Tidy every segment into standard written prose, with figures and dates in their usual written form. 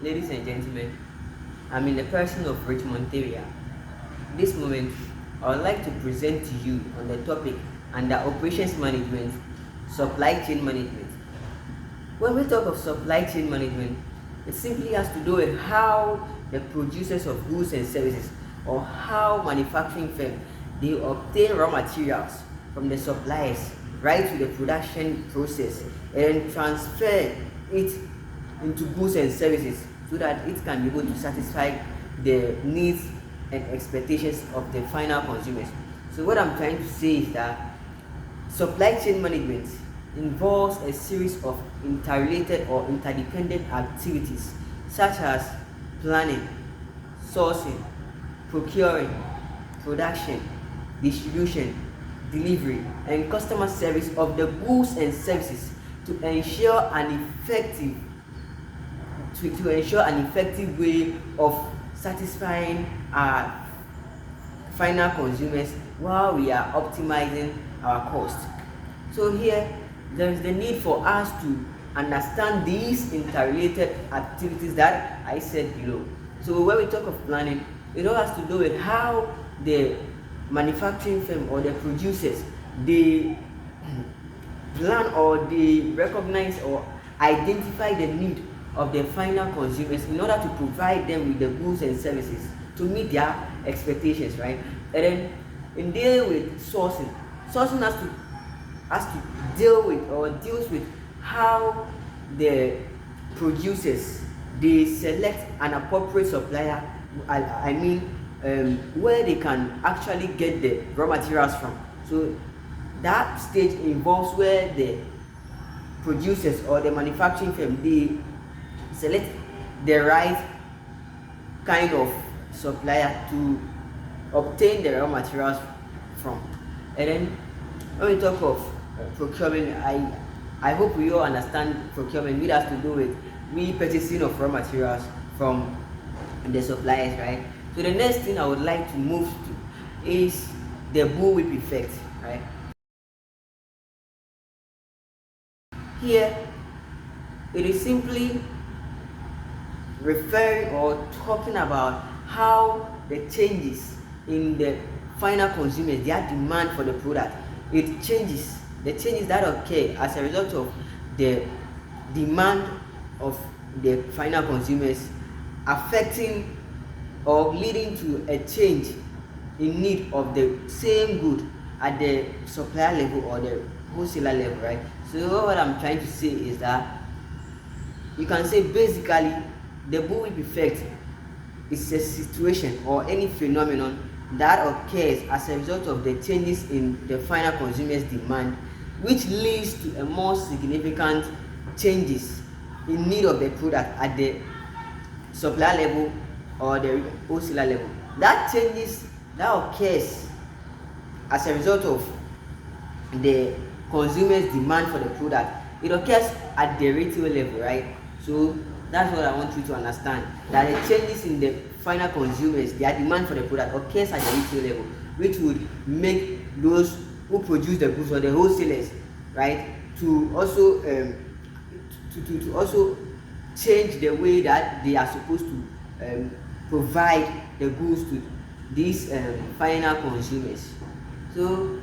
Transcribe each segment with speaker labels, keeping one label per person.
Speaker 1: ladies and gentlemen, I'm in the person of Richmond Theria. This moment, I would like to present to you on the topic under operations management, supply chain management. When we talk of supply chain management, it simply has to do with how the producers of goods and services or how manufacturing firms they obtain raw materials from the suppliers right to the production process and transfer it into goods and services so that it can be able to satisfy the needs and expectations of the final consumers. So what I'm trying to say is that supply chain management involves a series of interrelated or interdependent activities such as planning, sourcing, procuring, production, distribution, delivery, and customer service of the goods and services to ensure an effective way of satisfying our final consumers while we are optimizing our cost. So here there is the need for us to understand these interrelated activities that I said below. So when we talk of planning, it all has to do with how the manufacturing firm or the producers they plan or they recognize or identify the need of the final consumers in order to provide them with the goods and services to meet their expectations, right? And then in dealing with sourcing has to deal with or deals with how the producers they select an appropriate supplier. I mean where they can actually get the raw materials from. So that stage involves where the producers or the manufacturing firm they select the right kind of supplier to obtain the raw materials from. And then when we talk of procurement, I hope we all understand procurement. It has to do with purchasing of raw materials from the suppliers, right? So the next thing I would like to move to is the bullwhip effect, right? Here it is simply referring or talking about how the changes in the final consumers, their demand for the product, it changes. The changes that occur as a result of the demand of the final consumers affecting or leading to a change in need of the same good at the supplier level or the wholesaler level, right? So what I'm trying to say is that you can say basically the bullwhip effect is a situation or any phenomenon that occurs as a result of the changes in the final consumer's demand, which leads to a more significant changes in need of the product at the supplier level or the wholesaler level. That changes that occurs as a result of the consumer's demand for the product, it occurs at the retail level, right? So that's what I want you to understand, that the changes in the final consumers, their demand for the product occurs at the retail level, which would make those who produce the goods or the wholesalers, right, to also to also change the way that they are supposed to provide the goods to these final consumers. So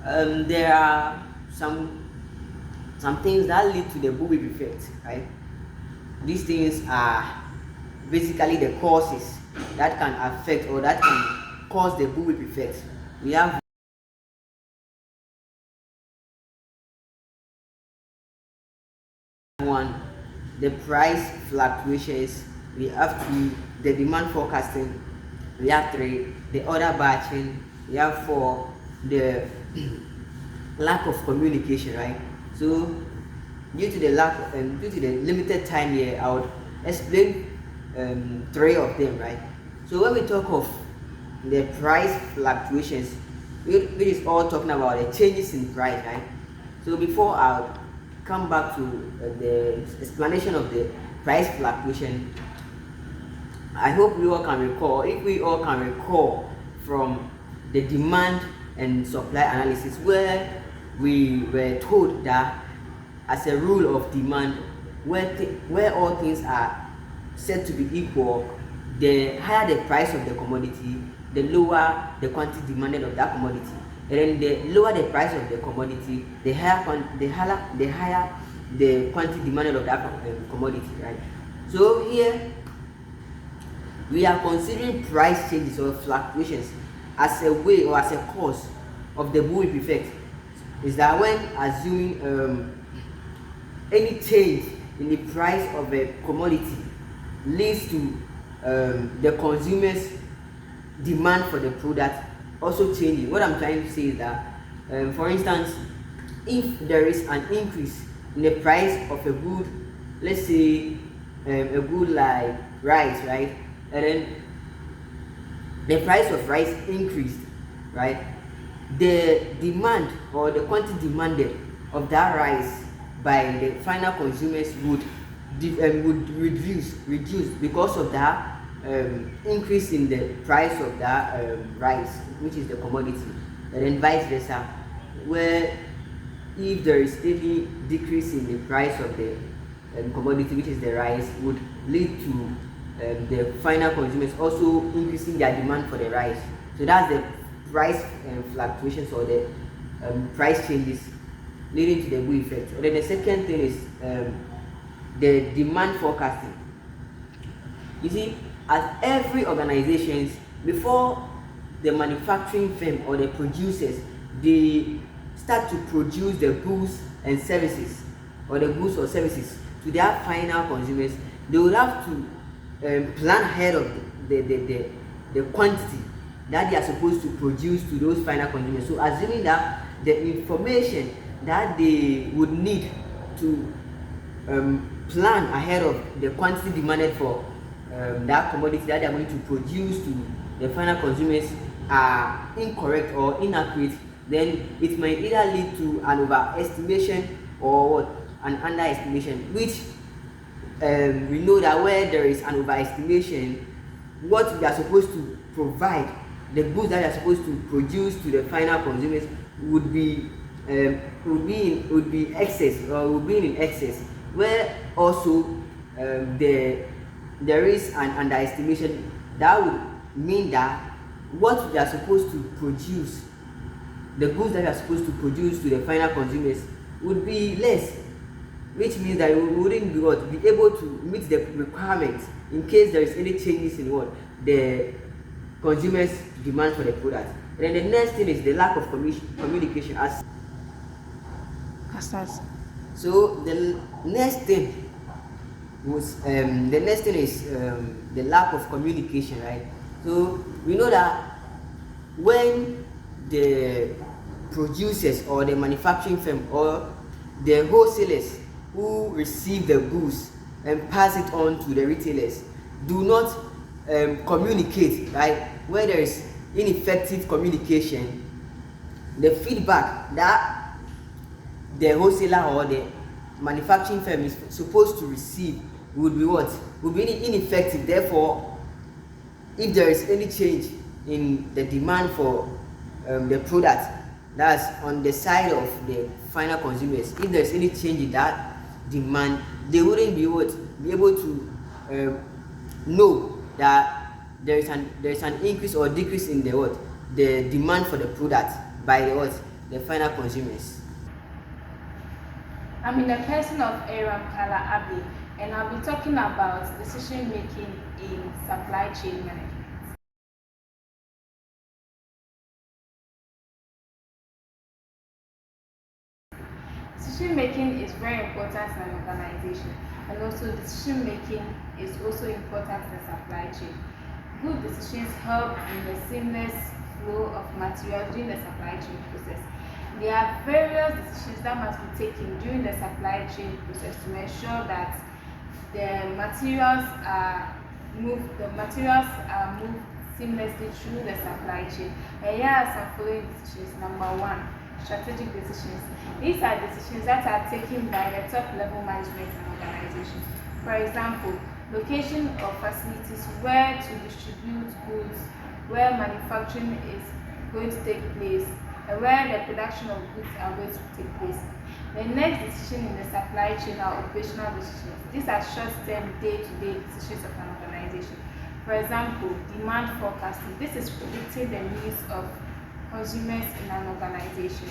Speaker 1: there are some things that lead to the bullwhip effect, right? These things are basically the causes that can affect or that can cause the bullwhip effect. We have one, the price fluctuations. We have two, the demand forecasting. We have three, the order batching. We have four, the lack of communication, right? So due to the due to the limited time here, I would explain three of them, right? So when we talk of the price fluctuations, which is all talking about the changes in price, right? So before I come back to the explanation of the price fluctuation, I hope we all can recall, if we all can recall from the demand and supply analysis, where we were told that as a rule of demand, where all things are said to be equal, the higher the price of the commodity, the lower the quantity demanded of that commodity. And then the lower the price of the commodity, the higher the quantity demanded of that commodity, right? So here we are considering price changes or fluctuations as a way or as a cause of the bullwhip effect. Is that when assuming any change in the price of a commodity leads to the consumer's demand for the product also changing. What I'm trying to say is that, for instance, if there is an increase in the price of a good, let's say a good like rice, right, and then the price of rice increased, right, the demand or the quantity demanded of that rice by the final consumers would reduce because of that increase in the price of that rice, which is the commodity, and then vice versa, where if there is any decrease in the price of the commodity, which is the rice, would lead to the final consumers also increasing their demand for the rice. So that's the price fluctuations or the price changes leading to the bull effect. And then the second thing is the demand forecasting. You see, as every organizations, before the manufacturing firm or the producers, they start to produce the goods and services, or the goods or services to their final consumers, they will have to plan ahead of the quantity that they are supposed to produce to those final consumers. So assuming that the information that they would need to plan ahead of the quantity demanded for that commodity that they are going to produce to the final consumers are incorrect or inaccurate, then it might either lead to an overestimation or an underestimation, which we know that where there is an overestimation, what we are supposed to provide, the goods that we are supposed to produce to the final consumers would be excess, or would be in excess, where also there is an underestimation. That would mean that what we are supposed to produce, the goods that we are supposed to produce to the final consumers, would be less, which means that we wouldn't be able to meet the requirements in case there is any changes in what the consumers demand for the product. And then the next thing is the lack of communication. So the next thing is the lack of communication, right? So we know that when the producers or the manufacturing firm or the wholesalers who receive the goods and pass it on to the retailers do not communicate, right, where there is ineffective communication, the feedback that the wholesaler or the manufacturing firm is supposed to receive would be ineffective. Therefore, if there is any change in the demand for the product, that's on the side of the final consumers, if there is any change in that demand, they wouldn't be able to know that there is an increase or decrease in the demand for the product by the final consumers.
Speaker 2: I'm in the person of Aaron Kala Abbey, and I'll be talking about decision making in supply chain management. Decision making is very important in an organization, and also decision making is also important in the supply chain. Good decisions help in the seamless flow of materials during the supply chain process. There are various decisions that must be taken during the supply chain process to ensure that the materials are moved seamlessly through the supply chain. And here are some following decisions. Number one, strategic decisions. These are decisions that are taken by the top level management and organization. For example, location of facilities where to distribute goods, where manufacturing is going to take place, and where the production of goods are going to take place. The next decision in the supply chain are operational decisions. These are short-term, day-to-day decisions of an organization. For example, demand forecasting. This is predicting the needs of consumers in an organization.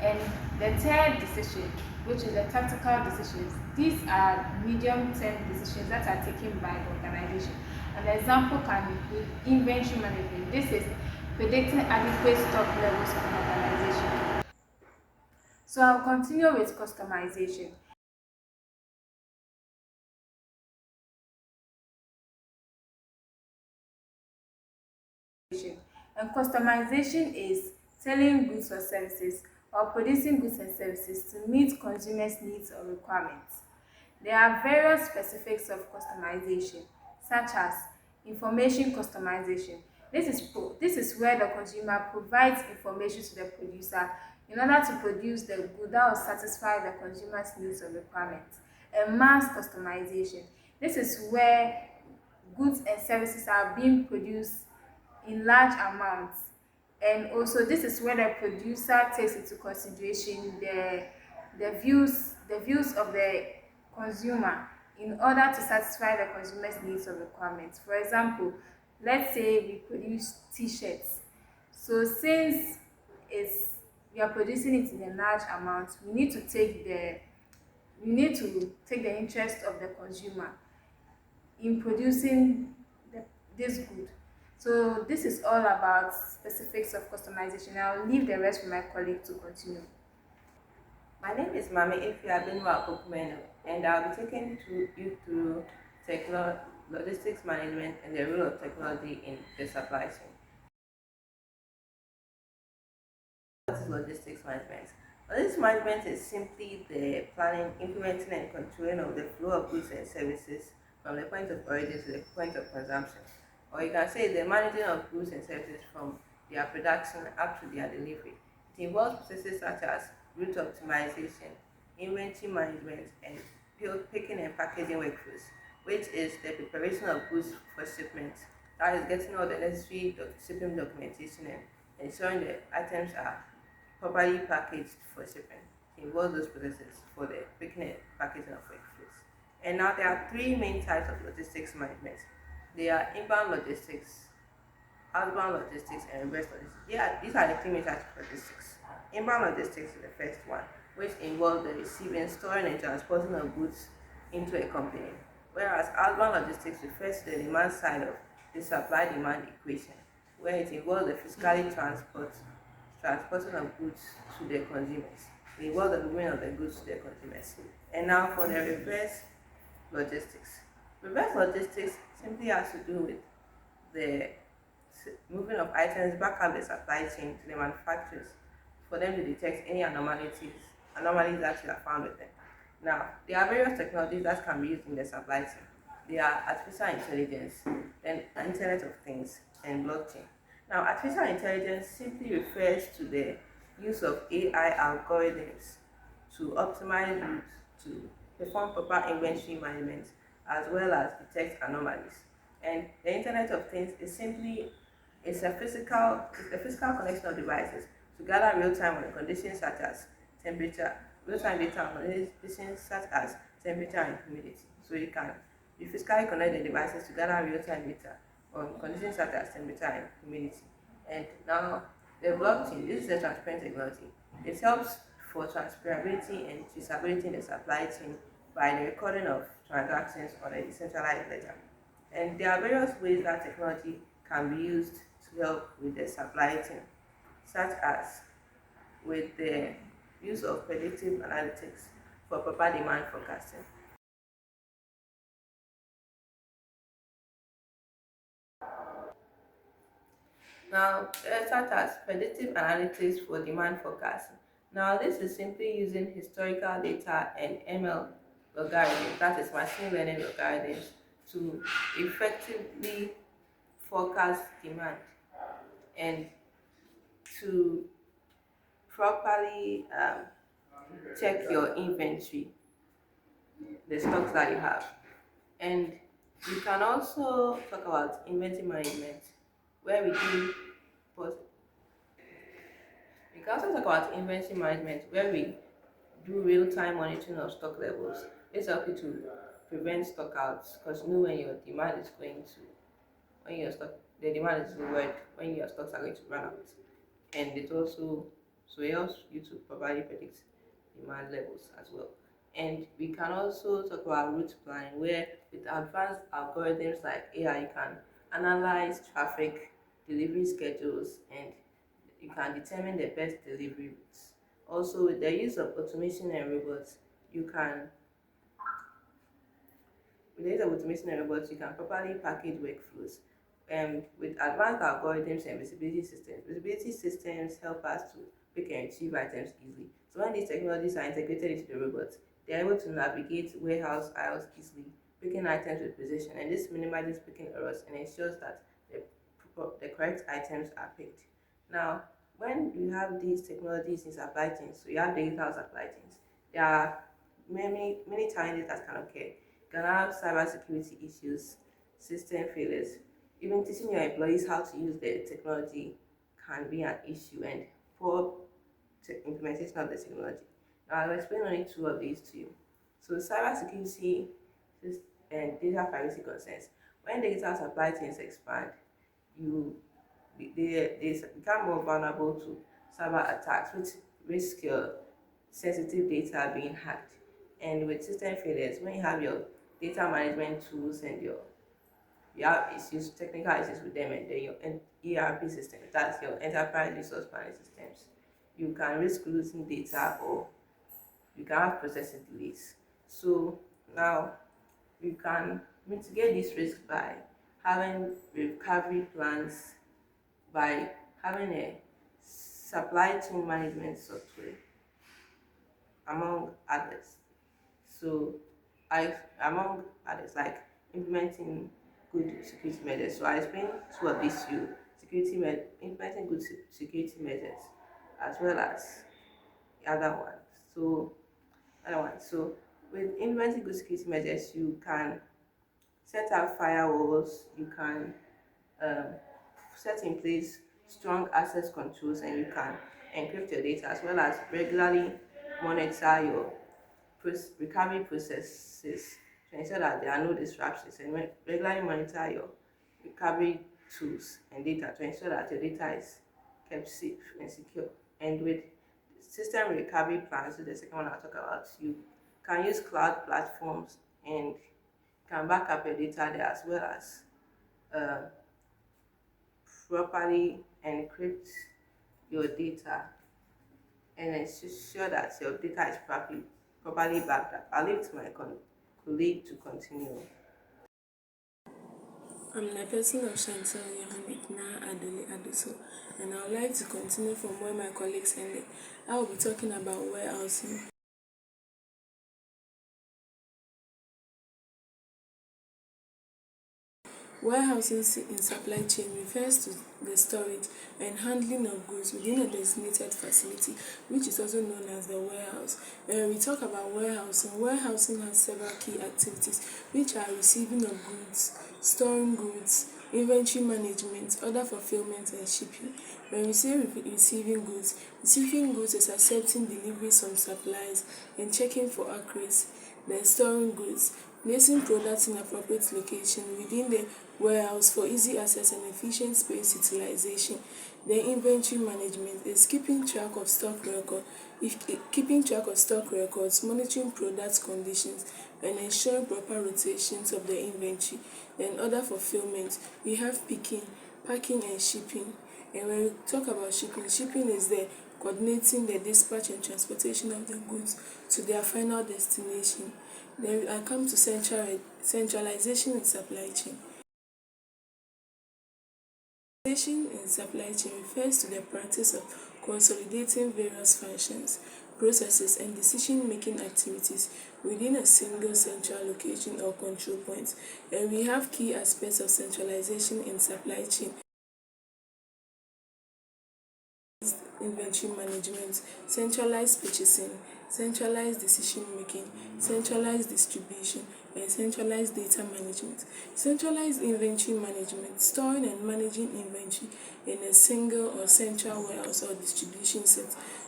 Speaker 2: And the third decision, which is the tactical decisions, these are medium-term decisions that are taken by the organization. An example can include inventory management. This is predicting adequate stock levels of an organization. So I'll continue with customization. And customization is selling goods or services or producing goods and services to meet consumers' needs or requirements. There are various specifics of customization, such as information customization. This is where the consumer provides information to the producer in order to produce the good that will satisfy the consumer's needs or requirements. And mass customization. This is where goods and services are being produced in large amounts, and also this is where the producer takes into consideration the views of the consumer in order to satisfy the consumer's needs or requirements. For example, let's say we produce t-shirts. So since it's we are producing it in a large amount, we need to take the interest of the consumer in producing this good. So this is all about specifics of customization. I'll leave the rest for my colleague to continue.
Speaker 3: My name is Mami Ifeabinu OPOKU-MANU, and I'll be taking you through logistics management and the role of technology in the supply chain. What is logistics management? Logistics management is simply the planning, implementing, and controlling of the flow of goods and services from the point of origin to the point of consumption. Or you can say the managing of goods and services from their production up to their delivery. It involves processes such as route optimization, inventory management, and picking and packaging workflows, which is the preparation of goods for shipment. That is getting all the necessary shipping documentation and ensuring the items are properly packaged for shipping. It involves those processes for the picking and packaging of workflows. And now there are three main types of logistics management. They are inbound logistics, outbound logistics, and reverse logistics. Yeah, these are the three main types of logistics. Inbound logistics is the first one, which involves the receiving, storing, and transporting of goods into a company. Whereas outbound logistics refers to the demand side of the supply-demand equation, where it involves the physically transporting of goods to the consumers. It involves the movement of the goods to the consumers. And now for the reverse logistics. Reverse logistics simply has to do with the moving of items back up the supply chain to the manufacturers for them to detect any anomalies that are found with them. Now, there are various technologies that can be used in the supply chain. There are artificial intelligence, then Internet of Things, and blockchain. Now, artificial intelligence simply refers to the use of AI algorithms to optimize routes, to perform proper inventory management, as well as detect anomalies. And the Internet of Things is simply a physical connection of devices to gather real-time on conditions such as temperature, real-time data on conditions such as temperature and humidity. So you physically connect the devices to gather real-time data on conditions such as temperature and humidity. And now the blockchain, this is a transparent technology. It helps for transferability and traceability in the supply chain by the recording of transactions on a decentralized ledger. And there are various ways that technology can be used to help with the supply chain, such as with the use of predictive analytics for proper demand forecasting. Now, such as predictive analytics for demand forecasting. Now, this is simply using historical data and ML algorithms, that is machine learning algorithms, to effectively forecast demand and to properly check your inventory, the stocks that you have. And we can also talk about inventory management, where we can also talk about inventory management, where we do real-time monitoring of stock levels. This helps you to prevent stockouts because you know when your demand is going to, when your stock, the demand is lowered, when your stocks are going to run out. And it also, so it helps you to properly predict demand levels as well. And we can also talk about route planning, where with advanced algorithms like AI, you can analyze traffic, delivery schedules, and you can determine the best delivery routes. Also, with the use of automation and robots, you can with the use of automation and robots, you can properly package workflows. With advanced algorithms and visibility systems help us to pick and retrieve items easily. So when these technologies are integrated into the robots, they're able to navigate warehouse aisles easily, picking items with precision, and this minimizes picking errors and ensures that the correct items are picked. Now, when you have these technologies in supply chains, so you have digital supply chains, there are many challenges that can occur. You can have cybersecurity issues, system failures. Even teaching your employees how to use the technology can be an issue, and poor implementation of the technology. Now, I'll explain only two of these to you. So, cybersecurity and data privacy concerns. When digital supply chains expand, you they become more vulnerable to cyber attacks, which risk your sensitive data being hacked. And with system failures, when you have your data management tools and you have issues, technical issues with them, and then your ERP system, that's your enterprise resource planning systems, you can risk losing data or you can have processing delays. So now you can mitigate this risk by having recovery plans, by having a supply chain management software, among others. So among others, like implementing good security measures. So I explained two of these to you: implementing good security measures, as well as the other one. So So with implementing good security measures, you can set up firewalls. You can um, set in place strong access controls, and you can encrypt your data, as well as regularly monitor your recovery processes to ensure that there are no disruptions, and regularly monitor your recovery tools and data to ensure that your data is kept safe and secure. And with system recovery plans, so the second one I'll talk about, you can use cloud platforms and can back up your data there, as well as uh, properly encrypt your data and ensure that your data is properly backed up. I'll leave it to my colleague to continue.
Speaker 4: I'm the person of Chantal Yohanik Na Adele Aduso, and I would like to continue from where my colleagues ended. I will be talking about warehousing. Warehousing in supply chain refers to the storage and handling of goods within a designated facility, which is also known as the warehouse. When we talk about warehousing has several key activities, which are receiving of goods, storing goods, inventory management, order fulfillment, and shipping. When we say receiving goods is accepting deliveries from suppliers and checking for accuracy. Then storing goods, placing products in appropriate location within the warehouse for easy access and efficient space utilization. Then inventory management is keeping track of stock records, monitoring product conditions, and ensuring proper rotations of the inventory. Then order fulfillment, we have picking, packing, and shipping. And when we talk about shipping is the coordinating the dispatch and transportation of the goods to their final destination. Then I come to centralization in supply chain. Centralization in supply chain refers to the practice of consolidating various functions, processes, and decision-making activities within a single central location or control point. And we have key aspects of centralization in supply chain: inventory management, centralized purchasing, centralized decision making, centralized distribution, and centralized data management. Centralized inventory management, storing and managing inventory in a single or central warehouse or distribution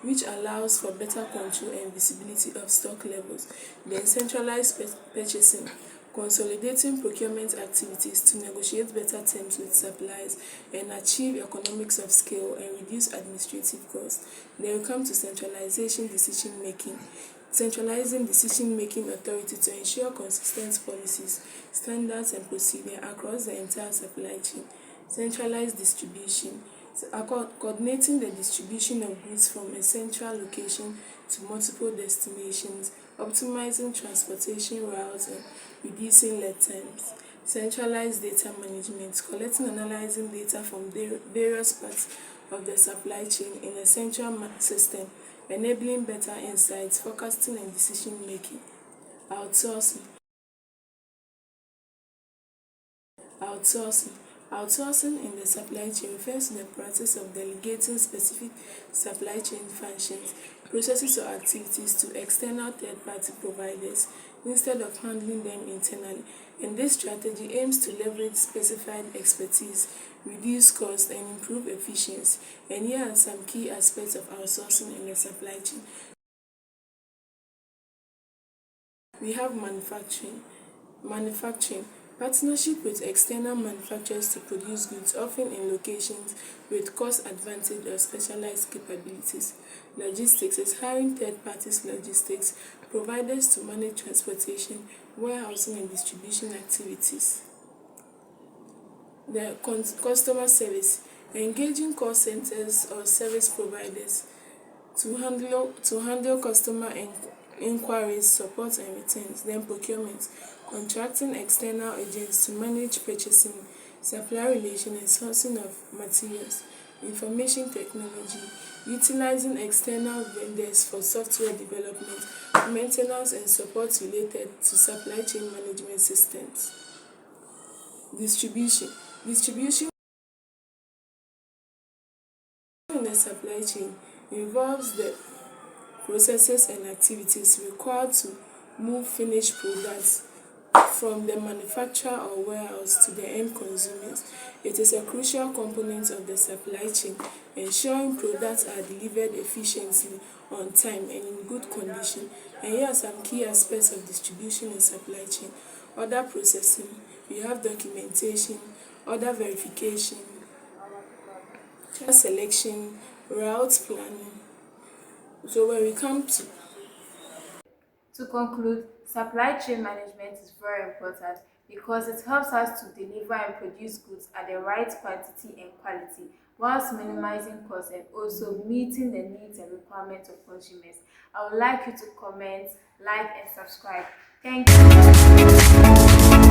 Speaker 4: which allows for better control and visibility of stock levels. Then centralized purchasing, consolidating procurement activities to negotiate better terms with suppliers and achieve economics of scale and reduce administrative costs. Then we come to centralization decision making, centralizing decision-making authority to ensure consistent policies, standards and procedure across the entire supply chain. Centralized distribution, coordinating the distribution of goods from a central location to multiple destinations, optimizing transportation routes and reducing lead times. Centralized data management, collecting and analyzing data from various parts of the supply chain in a central system, enabling better insights, forecasting and decision making. Outsourcing. Outsourcing. Outsourcing in the supply chain refers to the practice of delegating specific supply chain functions, processes or activities to external third-party providers instead of handling them internally. And this strategy aims to leverage specified expertise, reduce costs, and improve efficiency. And here are some key aspects of outsourcing in the supply chain. We have manufacturing. Manufacturing, partnership with external manufacturers to produce goods, often in locations with cost advantage or specialized capabilities. Logistics is hiring third parties logistics providers to manage transportation, warehousing and distribution activities. The customer service, engaging call centers or service providers to handle customer inquiries, support and returns. Then procurement, contracting external agents to manage purchasing, supply relation and sourcing of materials. Information technology, utilizing external vendors for software development, maintenance and support related to supply chain management systems. Distribution in the supply chain involves the processes and activities required to move finished products from the manufacturer or warehouse to the end consumers. It is a crucial component of the supply chain, ensuring products are delivered efficiently, on time and in good condition. And here are some key aspects of distribution and supply chain. Order processing, we have documentation, order verification, selection, route planning. So when we come
Speaker 2: To conclude, supply chain management is very important because it helps us to deliver and produce goods at the right quantity and quality, whilst minimizing costs and also meeting the needs and requirements of consumers. I would like you to comment, like, and subscribe. Thank you.